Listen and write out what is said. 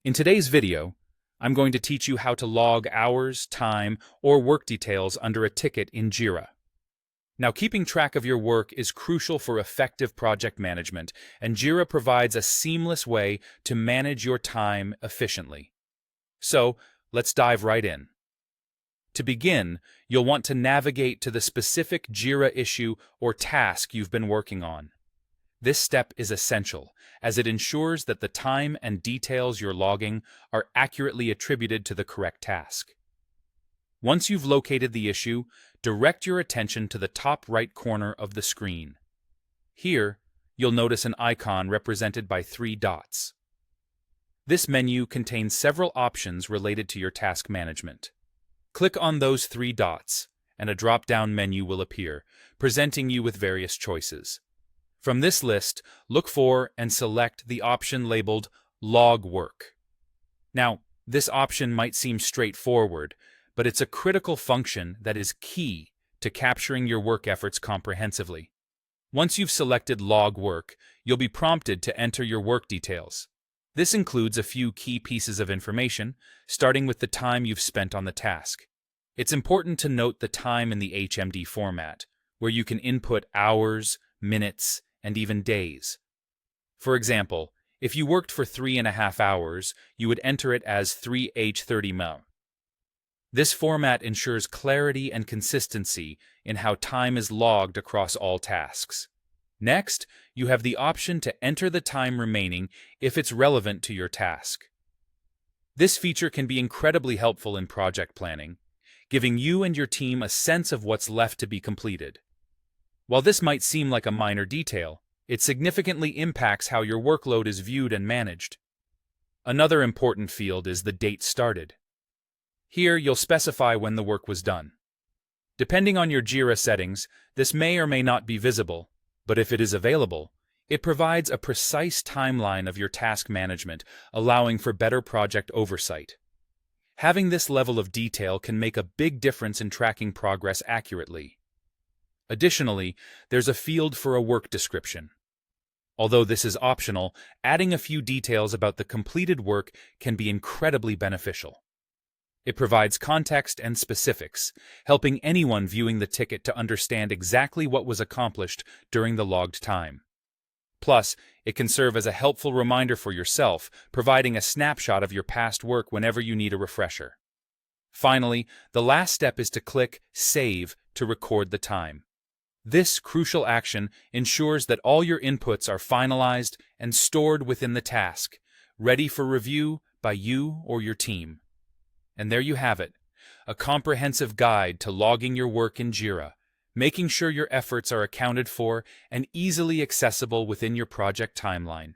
In today's video, I'm going to teach you how to log hours, time, or work details under a ticket in Jira. Now, keeping track of your work is crucial for effective project management, and Jira provides a seamless way to manage your time efficiently. So, let's dive right in. To begin, you'll want to navigate to the specific Jira issue or task you've been working on. This step is essential, as it ensures that the time and details you're logging are accurately attributed to the correct task. Once you've located the issue, direct your attention to the top right corner of the screen. Here, you'll notice an icon represented by 3 dots. This menu contains several options related to your task management. Click on those 3 dots, and a drop-down menu will appear, presenting you with various choices. From this list, look for and select the option labeled Log Work. Now, this option might seem straightforward, but it's a critical function that is key to capturing your work efforts comprehensively. Once you've selected Log Work, you'll be prompted to enter your work details. This includes a few key pieces of information, starting with the time you've spent on the task. It's important to note the time in the HMD format, where you can input hours, minutes, and even days. For example, if you worked for 3.5 hours, you would enter it as 3H30m. This format ensures clarity and consistency in how time is logged across all tasks. Next, you have the option to enter the time remaining if it's relevant to your task. This feature can be incredibly helpful in project planning, giving you and your team a sense of what's left to be completed. While this might seem like a minor detail, it significantly impacts how your workload is viewed and managed. Another important field is the date started. Here, you'll specify when the work was done. Depending on your Jira settings, this may or may not be visible, but if it is available, it provides a precise timeline of your task management, allowing for better project oversight. Having this level of detail can make a big difference in tracking progress accurately. Additionally, there's a field for a work description. Although this is optional, adding a few details about the completed work can be incredibly beneficial. It provides context and specifics, helping anyone viewing the ticket to understand exactly what was accomplished during the logged time. Plus, it can serve as a helpful reminder for yourself, providing a snapshot of your past work whenever you need a refresher. Finally, the last step is to click Save to record the time. This crucial action ensures that all your inputs are finalized and stored within the task, ready for review by you or your team. And there you have it, a comprehensive guide to logging your work in Jira, making sure your efforts are accounted for and easily accessible within your project timeline.